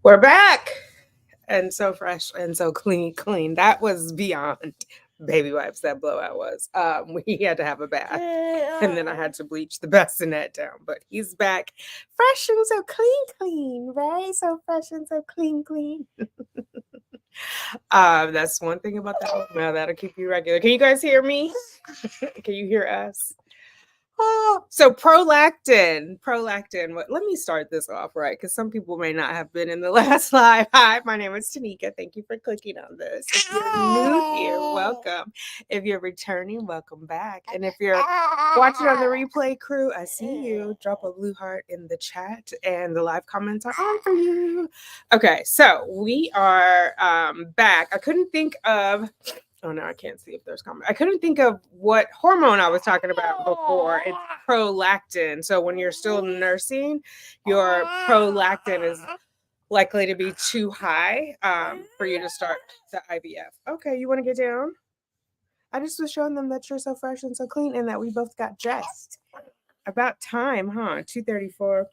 We're back and so fresh and so clean. That was beyond baby wipes. That blowout was. We had to have a bath, and then I had to bleach the bassinet down. But he's back, fresh and so clean, right? So fresh and so clean. That's one thing about that oatmeal that'll keep you regular. Can you guys hear me? Can you hear us? Oh, so prolactin. Let me start this off right, because some people may not have been in the last live. Hi, my name is Tanika. Thank you for clicking on this. If you're new here, welcome. If you're returning, welcome back. And if you're watching on the replay crew, I see you. Drop a blue heart in the chat, and the live comments are on for you. Okay, so we are back. I couldn't think of. Oh no, I can't see if there's comment. I couldn't think of what hormone I was talking about before. It's prolactin. So when you're still nursing, your prolactin is likely to be too high for you to start the IVF. Okay, you want to get down? I just was showing them that you're so fresh and so clean, and that we both got dressed. About time, huh? 2:34.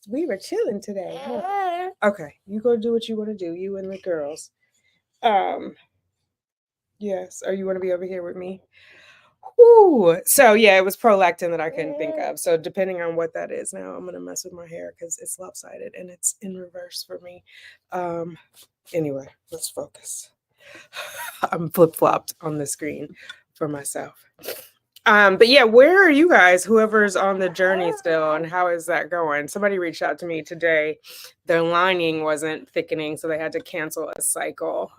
We were chilling today. Huh? Okay, you go do what you want to do. You and the girls. Yes. Or you want to be over here with me? Ooh. So yeah, it was prolactin that I couldn't think of. So depending on what that is now, I'm gonna mess with my hair because it's lopsided and it's in reverse for me. Anyway, let's focus. I'm flip-flopped on the screen for myself. But yeah, where are you guys? Whoever's on the journey still, and how is that going? Somebody reached out to me today. Their lining wasn't thickening, so they had to cancel a cycle.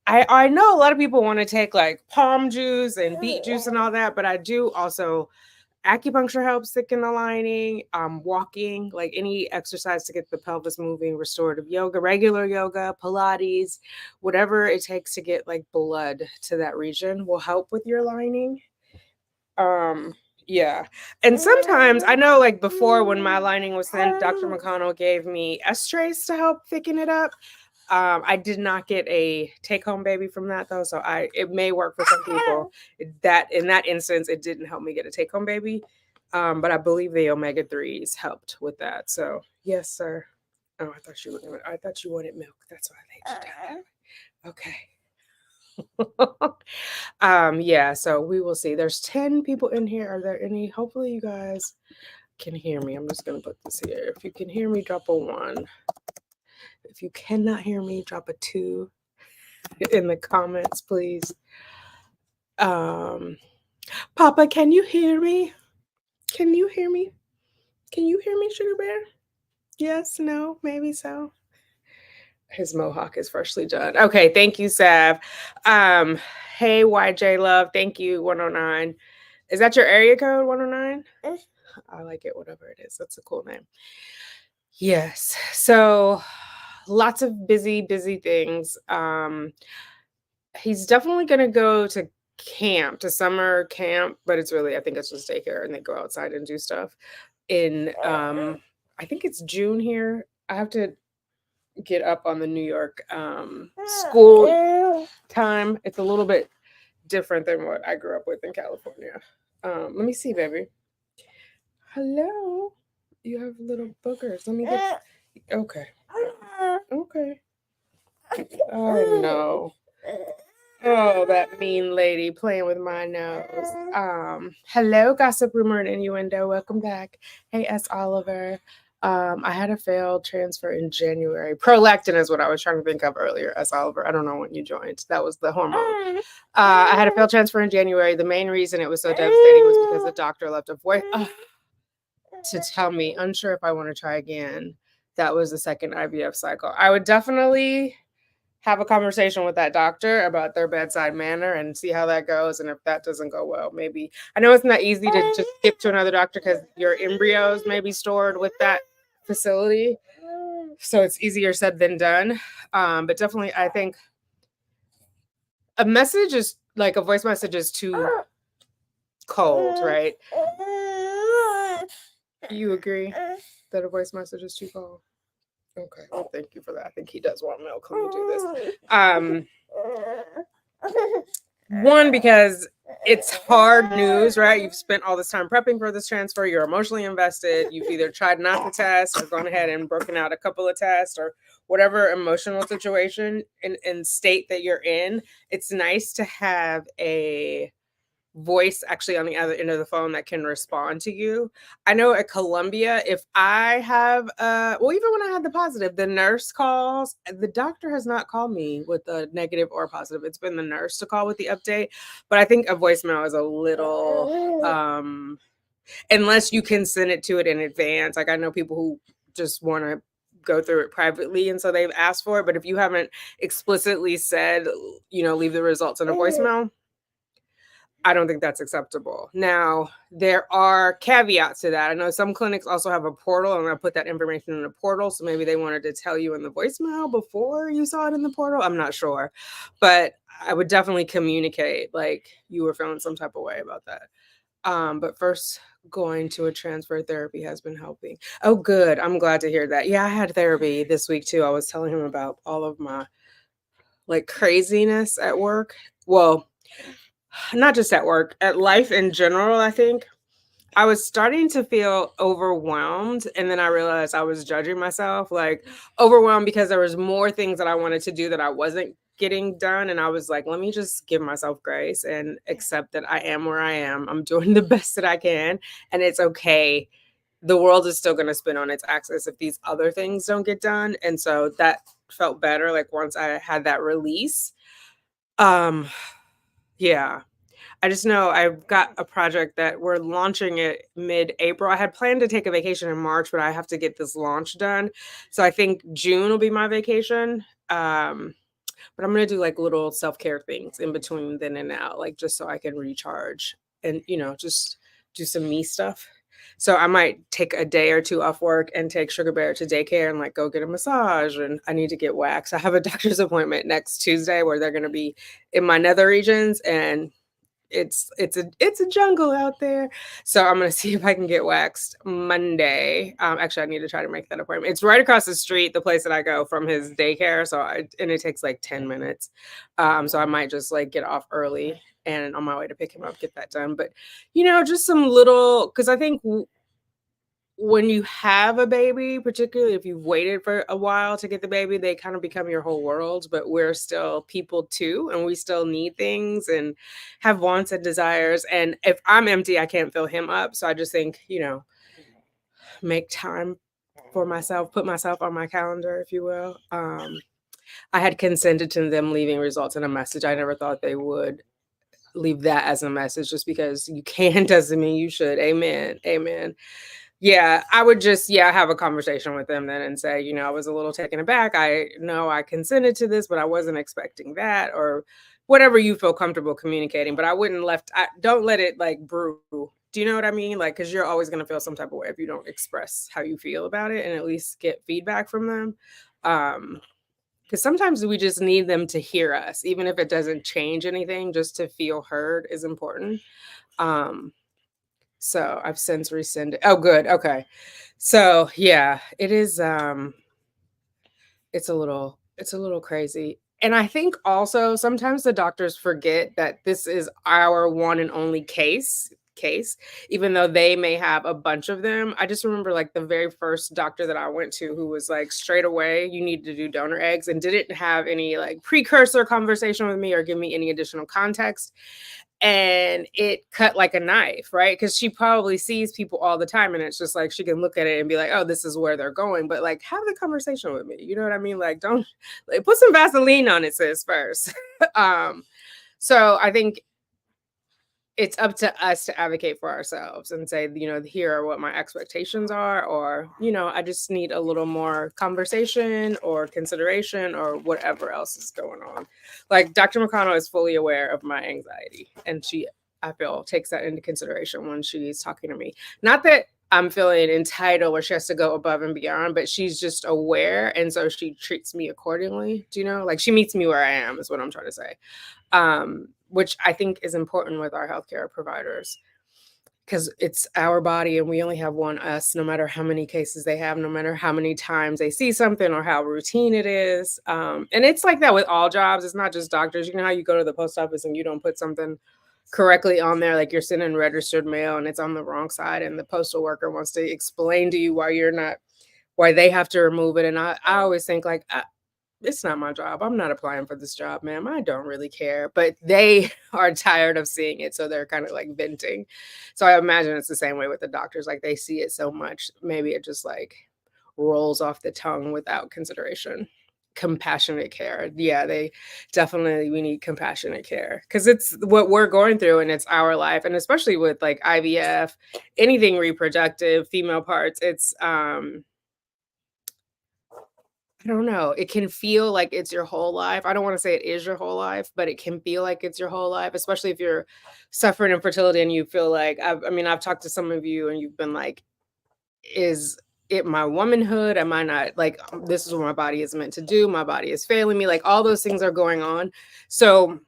I know a lot of people want to take like palm juice and beet juice and all that, but I do also acupuncture helps thicken the lining, walking, like any exercise to get the pelvis moving, restorative yoga, regular yoga, Pilates, whatever it takes to get like blood to that region will help with your lining. Yeah. And sometimes I know like before when my lining was thin, Dr. McConnell gave me estrace to help thicken it up. I did not get a take-home baby from that though, so it may work for some people. That in that instance, it didn't help me get a take-home baby, but I believe the omega-3s helped with that. So yes, sir. Oh, I thought you wanted milk. That's why I laid you down. Okay. Yeah. So we will see. There's 10 people in here. Are there any? Hopefully, you guys can hear me. I'm just gonna put this here. If you can hear me, drop a 1. If you cannot hear me, drop a 2 in the comments, please. Papa, can you hear me? Can you hear me? Can you hear me, Sugar Bear? Yes, no, maybe so. His mohawk is freshly done. Okay, thank you, Sav. Hey, YJ Love, thank you, 109. Is that your area code, 109? I like it, whatever it is. That's a cool name. Yes, so lots of busy things. He's definitely going to go to camp, to summer camp, but it's really, I think it's just daycare and they go outside and do stuff in, I think it's June here. I have to get up on the New York school time. It's a little bit different than what I grew up with in California. Let me see, baby. Hello. You have little boogers. Let me get. Okay. Okay. Oh no. Oh, that mean lady playing with my nose. Hello, gossip, rumor, and innuendo. Welcome back. Hey, S. Oliver. I had a failed transfer in January. Prolactin is what I was trying to think of earlier, S. Oliver. I don't know when you joined. That was the hormone. I had a failed transfer in January. The main reason it was so devastating was because the doctor left a voice to tell me, unsure if I want to try again. That was the second IVF cycle. I would definitely have a conversation with that doctor about their bedside manner and see how that goes. And if that doesn't go well, maybe, I know it's not easy to just skip to another doctor because your embryos may be stored with that facility. So it's easier said than done. But definitely, I think a message is like a voice message is too cold, right? You agree that a voice message is too cold? Okay, well, thank you for that. I think he does want milk. Let me do this. One, because it's hard news, right? You've spent all this time prepping for this transfer. You're emotionally invested. You've either tried not to test or gone ahead and broken out a couple of tests or whatever emotional situation and state that you're in. It's nice to have a voice actually on the other end of the phone that can respond to you. I know at Columbia, if I have well, even when I had the positive, the nurse calls. The doctor has not called me with a negative or positive. It's been the nurse to call with the update. But I think a voicemail is a little unless you can send it to it in advance. Like I know people who just want to go through it privately and so they've asked for it. But if you haven't explicitly said, leave the results in a voicemail, I don't think that's acceptable. Now, there are caveats to that. I know some clinics also have a portal, and I put that information in the portal. So maybe they wanted to tell you in the voicemail before you saw it in the portal. I'm not sure. But I would definitely communicate like you were feeling some type of way about that. But first, going to a transfer therapy has been helping. Oh, good. I'm glad to hear that. Yeah, I had therapy this week too. I was telling him about all of my like craziness at work. Well, not just at work, at life in general, I think. I was starting to feel overwhelmed, and then I realized I was judging myself, like overwhelmed because there was more things that I wanted to do that I wasn't getting done, and I was like, let me just give myself grace and accept that I am where I am. I'm doing the best that I can, and it's okay. The world is still going to spin on its axis if these other things don't get done, and so that felt better like once I had that release. Um yeah. I just know I've got a project that we're launching it mid-April. I had planned to take a vacation in March, but I have to get this launch done. So I think June will be my vacation. But I'm gonna do like little self-care things in between then and now, like just so I can recharge and just do some me stuff. So I might take a day or two off work and take Sugar Bear to daycare and like go get a massage. And I need to get waxed. I have a doctor's appointment next Tuesday where they're gonna be in my nether regions, and it's a jungle out there. So I'm gonna see if I can get waxed Monday. Actually, I need to try to make that appointment. It's right across the street, the place that I go from his daycare. And it takes like 10 minutes. So I might just like get off early and on my way to pick him up, get that done. But just some little because I think when you have a baby, particularly if you've waited for a while to get the baby, they kind of become your whole world. But we're still people too, and we still need things and have wants and desires. And if I'm empty, I can't fill him up. So I just think, make time for myself, put myself on my calendar, if you will. I had consented to them leaving results in a message. I never thought they would leave that as a message. Just because you can doesn't mean you should. Amen. Amen. Yeah, I would just have a conversation with them then and say, I was a little taken aback. I know I consented to this, but I wasn't expecting that, or whatever you feel comfortable communicating. But I wouldn't don't let it like brew. Do you know what I mean? Like, because you're always going to feel some type of way if you don't express how you feel about it and at least get feedback from them. Because sometimes we just need them to hear us, even if it doesn't change anything. Just to feel heard is important. So I've since rescinded. Oh, good. Okay. So yeah, it is it's a little crazy. And I think also sometimes the doctors forget that this is our one and only case, even though they may have a bunch of them. I just remember like the very first doctor that I went to who was like straight away, you need to do donor eggs, and didn't have any like precursor conversation with me or give me any additional context. And it cut like a knife, right? Because she probably sees people all the time, and it's just like she can look at it and be like, oh, this is where they're going. But like, have the conversation with me. You know what I mean? Like, don't like, put some Vaseline on it, sis, first. So I think it's up to us to advocate for ourselves and say, here are what my expectations are, or, I just need a little more conversation or consideration or whatever else is going on. Like Dr. McConnell is fully aware of my anxiety, and I feel, takes that into consideration when she's talking to me. Not that I'm feeling entitled where she has to go above and beyond, but she's just aware. And so she treats me accordingly. Do you know? Like she meets me where I am is what I'm trying to say. Which I think is important with our healthcare providers, because it's our body and we only have one us, no matter how many cases they have, no matter how many times they see something or how routine it is. And it's like that with all jobs. It's not just doctors. You know how you go to the post office and you don't put something correctly on there, like you're sending registered mail and it's on the wrong side, and the postal worker wants to explain to you why they have to remove it. And I always think like, it's not my job. I'm not applying for this job, ma'am. I don't really care. But they are tired of seeing it. So they're kind of like venting. So I imagine it's the same way with the doctors. Like they see it so much, maybe it just like rolls off the tongue without consideration. Compassionate care. Yeah, we need compassionate care because it's what we're going through and it's our life. And especially with like IVF, anything reproductive, female parts, it's I don't know. It can feel like it's your whole life. I don't wanna say it is your whole life, but it can feel like it's your whole life, especially if you're suffering infertility and you feel like I mean, I've talked to some of you and you've been like, "Is it my womanhood? Am I not like, this is what my body is meant to do. My body is failing me." Like, all those things are going on. So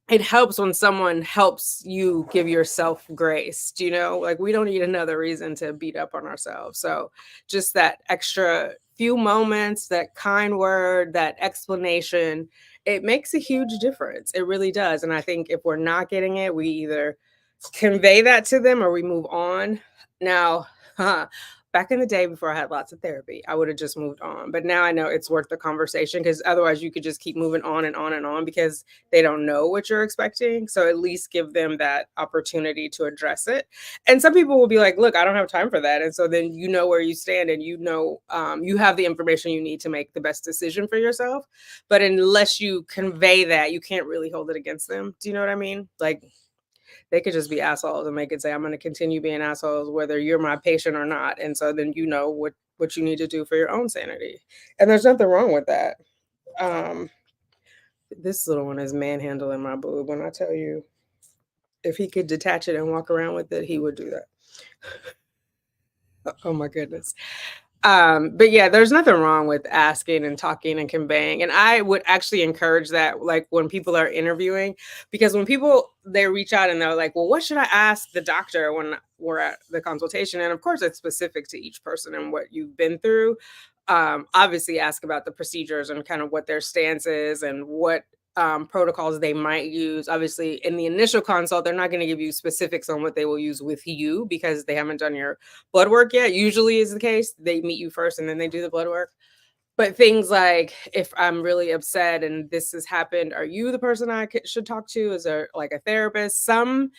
it helps when someone helps you give yourself grace, do you know? Like, we don't need another reason to beat up on ourselves. So, just that extra few moments, that kind word, that explanation, it makes a huge difference. It really does. And I think if we're not getting it, we either convey that to them or we move on. Now, back in the day before I had lots of therapy, I would have just moved on. But now I know it's worth the conversation because otherwise you could just keep moving on and on and on because they don't know what you're expecting. So at least give them that opportunity to address it. And some people will be like, look, I don't have time for that. And so then you know where you stand and you know you have the information you need to make the best decision for yourself. But unless you convey that, you can't really hold it against them. Do you know what I mean? Like, they could just be assholes and they could say, I'm going to continue being assholes whether you're my patient or not. And so then you know what you need to do for your own sanity. And there's nothing wrong with that. Um, this little one is manhandling my boob. When I tell you, if he could detach it and walk around with it, he would do that. Oh my goodness. But yeah, there's nothing wrong with asking and talking and conveying. And I would actually encourage that, like when people are interviewing, because when people they reach out and they're like, well, what should I ask the doctor when we're at the consultation? And of course, it's specific to each person and what you've been through. Obviously, ask about the procedures and kind of what their stance is and what protocols they might use. Obviously, in the initial consult, they're not going to give you specifics on what they will use with you because they haven't done your blood work yet. Usually is the case. They meet you first and then they do the blood work. But things like, if I'm really upset and this has happened, are you the person should talk to? Is there like a therapist? Some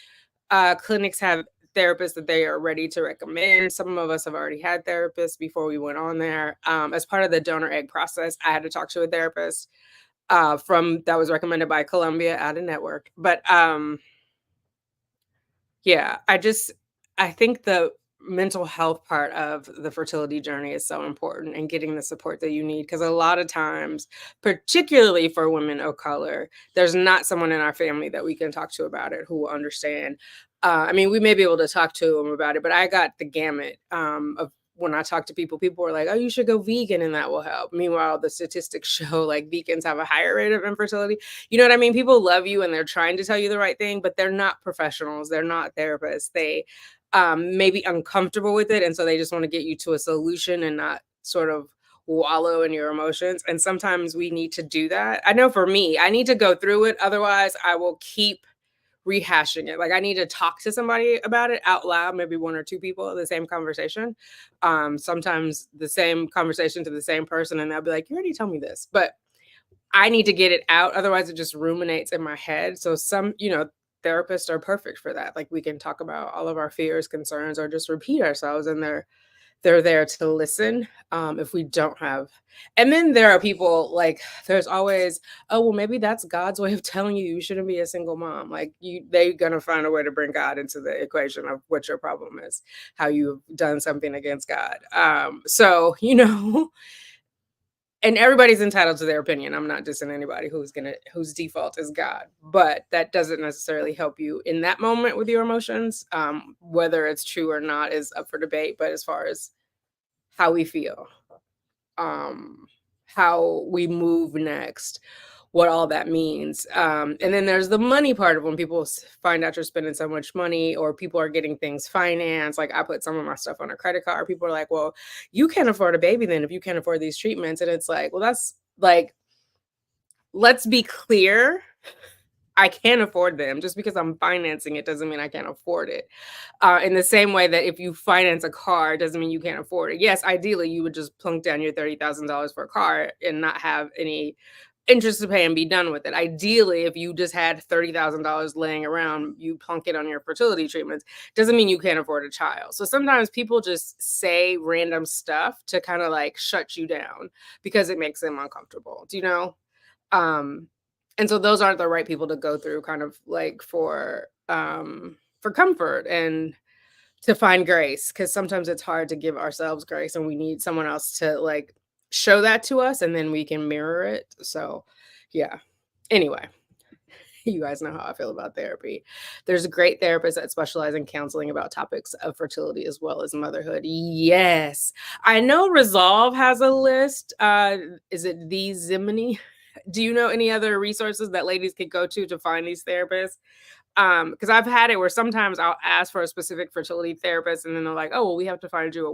clinics have therapists that they are ready to recommend. Some of us have already had therapists before we went on there. As part of the donor egg process, I had to talk to a therapist from that was recommended by Columbia out of network. But yeah, I think the mental health part of the fertility journey is so important and getting the support that you need because a lot of times, particularly for women of color, there's not someone in our family that we can talk to about it who will understand. I mean, we may be able to talk to them about it, but I got the gamut of when I talk to people, people are like, "Oh, you should go vegan and that will help." Meanwhile, the statistics show like vegans have a higher rate of infertility. You know what I mean? People love you and they're trying to tell you the right thing, but they're not professionals. They're not therapists. They may be uncomfortable with it. And so they just want to get you to a solution and not sort of wallow in your emotions. And sometimes we need to do that. I know for me, I need to go through it. Otherwise, I will keep rehashing it. Like I need to talk to somebody about it out loud, maybe one or two people, the same conversation. Sometimes the same conversation to the same person, and they'll be like, "You already told me this," but I need to get it out. Otherwise, it just ruminates in my head. So therapists are perfect for that. Like we can talk about all of our fears, concerns, or just repeat ourselves, and they're there to listen if we don't have. And then there are people like there's always, oh well, maybe that's God's way of telling you you shouldn't be a single mom. Like they're gonna find a way to bring God into the equation of what your problem is, how you've done something against God. So and everybody's entitled to their opinion. I'm not dissing anybody whose default is God, but that doesn't necessarily help you in that moment with your emotions. Whether it's true or not is up for debate. But as far as how we feel, um, how we move next, what all that means. And then there's the money part of when people find out you're spending so much money or people are getting things financed. Like I put some of my stuff on a credit card. People are like, well, you can't afford a baby then if you can't afford these treatments. And it's like, well, that's like, let's be clear. I can afford them. Just because I'm financing it doesn't mean I can't afford it. In the same way that if you finance a car, it doesn't mean you can't afford it. Yes, ideally, you would just plunk down your $30,000 for a car and not have any interest to pay and be done with it. Ideally, if you just had $30,000 laying around, you plunk it on your fertility treatments. Doesn't mean you can't afford a child. So sometimes people just say random stuff to kind of like shut you down because it makes them uncomfortable. Do you know? Um, and so those aren't the right people to go through kind of like for comfort and to find grace, because sometimes it's hard to give ourselves grace and we need someone else to like show that to us and then we can mirror it. So yeah. Anyway, you guys know how I feel about therapy. There's great therapists that specialize in counseling about topics of fertility as well as motherhood. Yes. I know Resolve has a list. Is it the Zimini? Do you know any other resources that ladies could go to find these therapists? Because I've had it where sometimes I'll ask for a specific fertility therapist and then they're like, oh, well, we have to find you a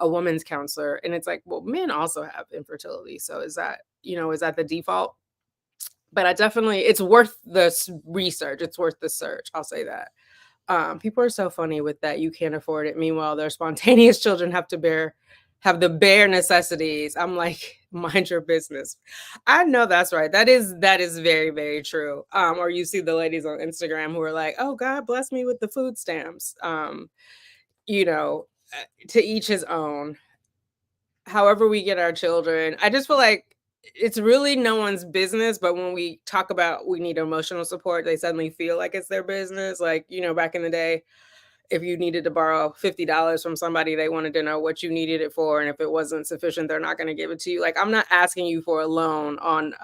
woman's counselor. And it's like, well, men also have infertility. So is that the default? But I definitely, it's worth the research. It's worth the search. I'll say that. People are so funny with that. You can't afford it. Meanwhile, their spontaneous children have the bare necessities. I'm like, mind your business. I know that's right. That is very, very true. Or you see the ladies on Instagram who are like, oh, God bless me with the food stamps. You know, to each his own. However we get our children, I just feel like it's really no one's business. But when we talk about we need emotional support, they suddenly feel like it's their business. Like, back in the day, if you needed to borrow $50 from somebody, they wanted to know what you needed it for. And if it wasn't sufficient, they're not going to give it to you. Like, I'm not asking you for a loan on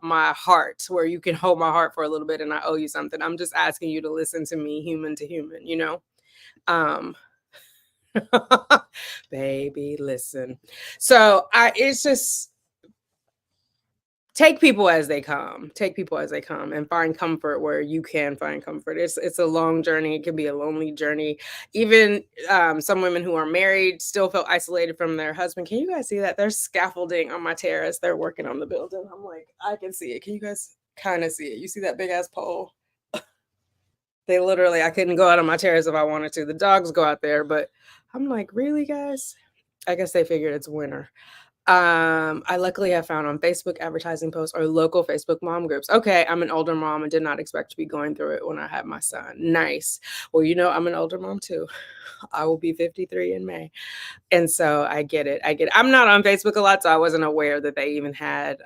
my heart where you can hold my heart for a little bit and I owe you something. I'm just asking you to listen to me, human to human. Um, baby, listen. So it's just take people as they come. Take people as they come and find comfort where you can find comfort. It's a long journey. It can be a lonely journey. Even some women who are married still feel isolated from their husband. Can you guys see that? There's scaffolding on my terrace. They're working on the building. I'm like, I can see it. Can you guys kind of see it? You see that big ass pole? I couldn't go out on my terrace if I wanted to. The dogs go out there, but I'm like, really, guys? I guess they figured it's winter. I luckily have found on Facebook advertising posts or local Facebook mom groups. Okay, I'm an older mom and did not expect to be going through it when I had my son. Nice. Well, I'm an older mom too. I will be 53 in May. And so I get it. I'm not on Facebook a lot, so I wasn't aware that they even had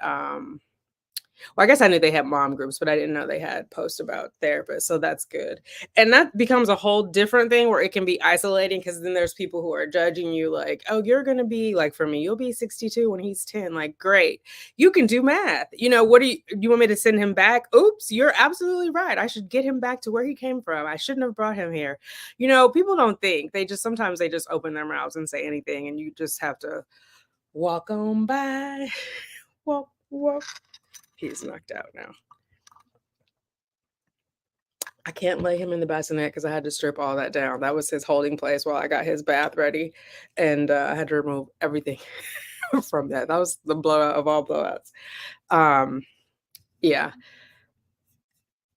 well, I guess I knew they had mom groups, but I didn't know they had posts about therapists. So that's good. And that becomes a whole different thing where it can be isolating because then there's people who are judging you like, oh, you're going to be like, for me, you'll be 62 when he's 10. Like, great. You can do math. What you want me to send him back? Oops, you're absolutely right. I should get him back to where he came from. I shouldn't have brought him here. People don't think. Sometimes they just open their mouths and say anything and you just have to walk on by. Walk, walk. He's knocked out now. I can't lay him in the bassinet because I had to strip all that down. That was his holding place while I got his bath ready. And I had to remove everything from that. That was the blowout of all blowouts. Yeah.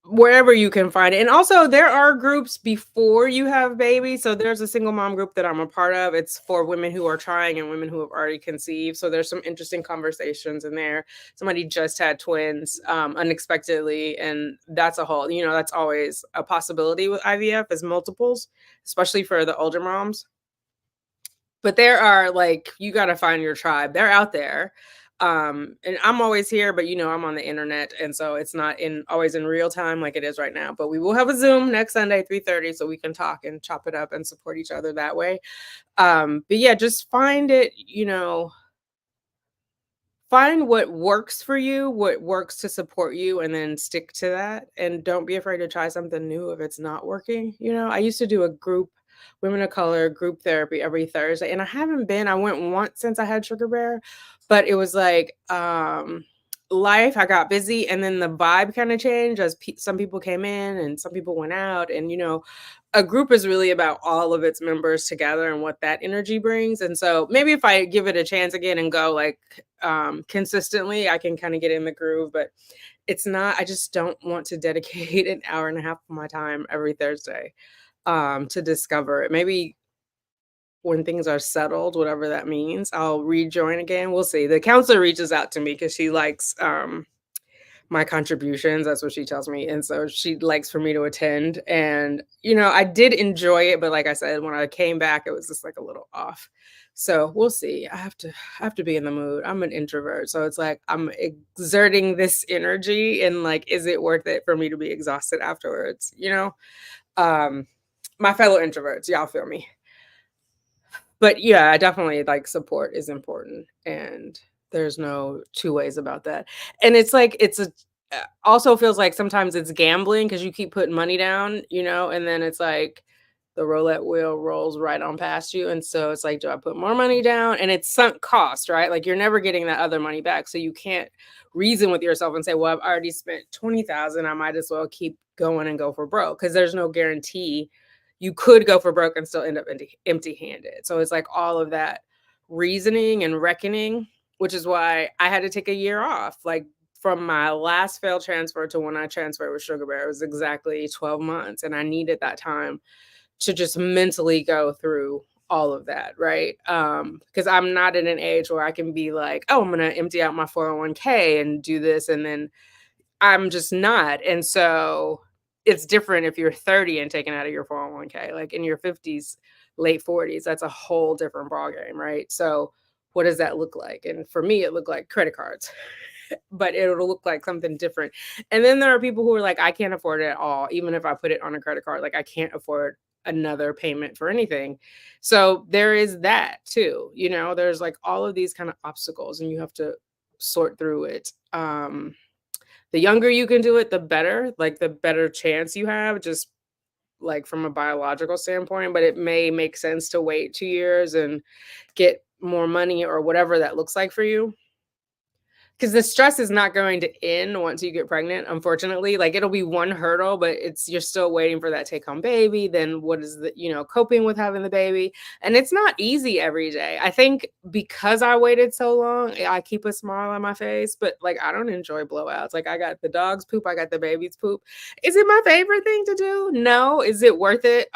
Wherever you can find it. And also there are groups before you have babies. So there's a single mom group that I'm a part of. It's for women who are trying and women who have already conceived. So there's some interesting conversations in there. Somebody just had twins unexpectedly. And that's that's always a possibility with IVF is multiples, especially for the older moms. But there are you got to find your tribe. They're out there. And I'm always here, but I'm on the internet. And so it's not always in real time like it is right now, but we will have a Zoom next Sunday, 3:30, so we can talk and chop it up and support each other that way. But yeah, just find it, find what works for you, what works to support you, and then stick to that. And don't be afraid to try something new if it's not working. I used to do a group women of color group therapy every Thursday. And I went once since I had Sugar Bear, but it was like life. I got busy and then the vibe kind of changed as some people came in and some people went out. And, a group is really about all of its members together and what that energy brings. And so maybe if I give it a chance again and go consistently, I can kind of get in the groove. But it's not, I just don't want to dedicate an hour and a half of my time every Thursday to discover it. Maybe when things are settled, whatever that means, I'll rejoin again. We'll see. The counselor reaches out to me because she likes my contributions. That's what she tells me. And so she likes for me to attend. And, I did enjoy it, but like I said, when I came back, it was just like a little off. So we'll see. I have to be in the mood. I'm an introvert. So it's like I'm exerting this energy and like, is it worth it for me to be exhausted afterwards? Um, my fellow introverts, y'all feel me. But yeah, definitely like support is important and there's no two ways about that. And it's like also feels like sometimes it's gambling because you keep putting money down, and then it's like the roulette wheel rolls right on past you. And so it's like, do I put more money down? And it's sunk cost, right? Like you're never getting that other money back. So you can't reason with yourself and say, well, I've already spent 20,000. I might as well keep going and go for broke because there's no guarantee you could go for broke and still end up empty handed. So it's like all of that reasoning and reckoning, which is why I had to take a year off. Like from my last failed transfer to when I transferred with Sugar Bear, it was exactly 12 months. And I needed that time to just mentally go through all of that, right? Because I'm not in an age where I can be like, oh, I'm going to empty out my 401k and do this. And then I'm just not. And so it's different if you're 30 and taking out of your 401k, like in your 50s, late 40s, that's a whole different ballgame, right? So what does that look like? And for me, it looked like credit cards, but it'll look like something different. And then there are people who are like, I can't afford it at all. Even if I put it on a credit card, like I can't afford another payment for anything. So there is that too, there's like all of these kind of obstacles and you have to sort through it. The younger you can do it, the better, like the better chance you have, just like from a biological standpoint. But it may make sense to wait 2 years and get more money or whatever that looks like for you. Because the stress is not going to end once you get pregnant, unfortunately. Like it'll be one hurdle, but you're still waiting for that take home baby. Then what is the, coping with having the baby? And it's not easy every day. I think because I waited so long, I keep a smile on my face, but like I don't enjoy blowouts. Like I got the dog's poop, I got the baby's poop. Is it my favorite thing to do? No. Is it worth it?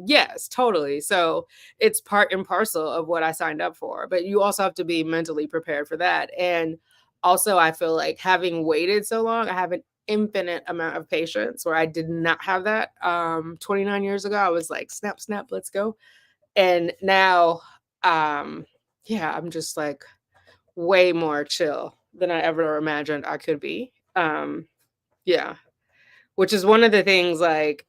Yes, totally. So it's part and parcel of what I signed up for. But you also have to be mentally prepared for that. And also, I feel like having waited so long, I have an infinite amount of patience where I did not have that. 29 years ago, I was like, snap, snap, let's go. And now, yeah, I'm just like way more chill than I ever imagined I could be. Yeah, which is one of the things like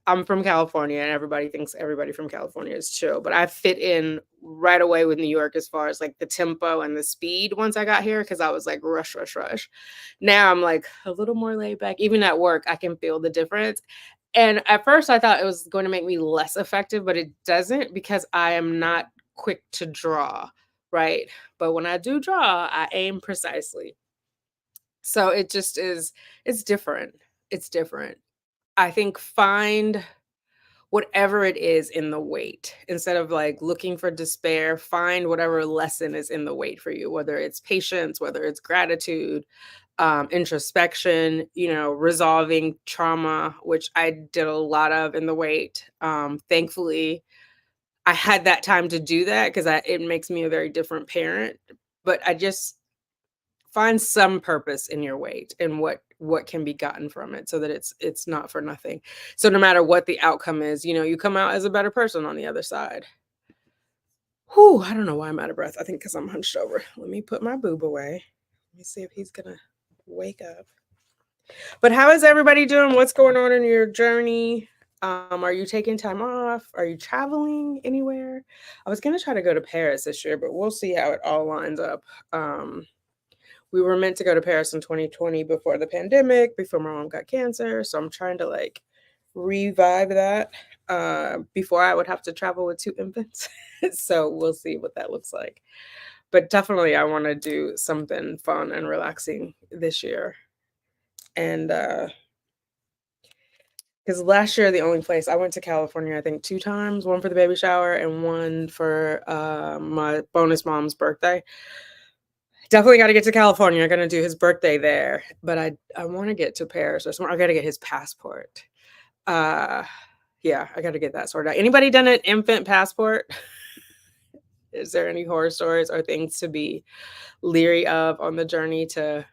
I'm from California and everybody thinks everybody from California is chill, but I fit in right away with New York as far as like the tempo and the speed once I got here because I was like rush, rush, rush. Now I'm like a little more laid back. Even at work, I can feel the difference. And at first I thought it was going to make me less effective, but it doesn't because I am not quick to draw, right? But when I do draw, I aim precisely. So it just is, it's different. It's different. I think find whatever it is in the wait. Instead of like looking for despair, find whatever lesson is in the wait for you, whether it's patience, whether it's gratitude, introspection, resolving trauma, which I did a lot of in the wait. Thankfully, I had that time to do that because it makes me a very different parent. But I just find some purpose in your wait and what can be gotten from it so that it's not for nothing. So no matter what the outcome is, you come out as a better person on the other side. Whew, I don't know why I'm out of breath. I think because I'm hunched over. Let me put my boob away. Let me see if he's gonna wake up. But how is everybody doing? What's going on in your journey? Are you taking time off? Are you traveling anywhere? I was gonna try to go to Paris this year, but we'll see how it all lines up. We were meant to go to Paris in 2020 before the pandemic, before my mom got cancer. So I'm trying to like revive that before I would have to travel with 2 infants. So we'll see what that looks like. But definitely, I want to do something fun and relaxing this year. And because last year, the only place I went to California, I think 2 times, one for the baby shower and one for my bonus mom's birthday. Definitely gotta get to California, I'm gonna do his birthday there, but I wanna get to Paris or somewhere. I gotta get his passport. Uh, yeah, I gotta get that sorted out. Anybody done an infant passport? Is there any horror stories or things to be leery of on the journey to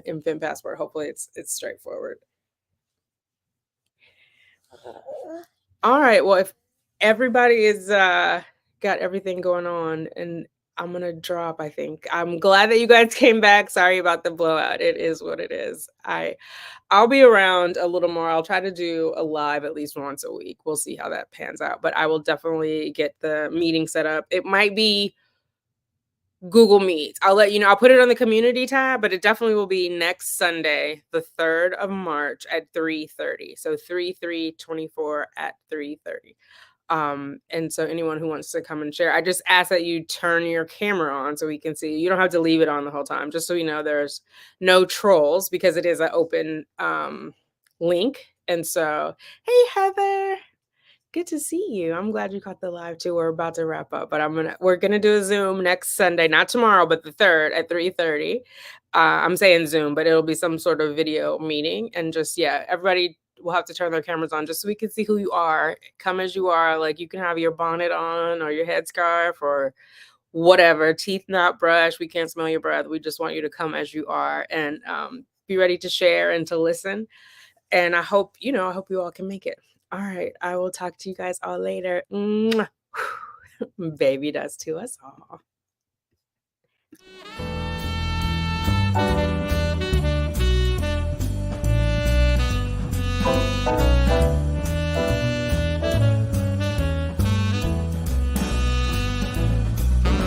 infant passport? Hopefully it's straightforward. All right, well, if everybody is, got everything going on, and I'm gonna drop, I think. I'm glad that you guys came back. Sorry about the blowout. It is what it is. I'll be around a little more. I'll try to do a live at least once a week. We'll see how that pans out, but I will definitely get the meeting set up. It might be Google Meet. I'll let you know. I'll put it on the community tab, but it definitely will be next Sunday, the 3rd of March at 3:30. So 3/3/24 at 3:30. And so anyone who wants to come and share, I just ask that you turn your camera on so we can see. You don't have to leave it on the whole time, just so you know there's no trolls because it is an open link. And so, hey Heather. Good to see you. I'm glad you caught the live too. We're about to wrap up, but we're gonna do a Zoom next Sunday, not tomorrow, but the 3rd at 3:30. I'm saying Zoom, but it'll be some sort of video meeting. And just yeah, everybody will have to turn their cameras on just so we can see who you are. Come as you are. Like you can have your bonnet on or your headscarf or whatever, teeth not brushed. We can't smell your breath. We just want you to come as you are and be ready to share and to listen. And I hope you all can make it. All right. I will talk to you guys all later. Mwah. Baby does to us all.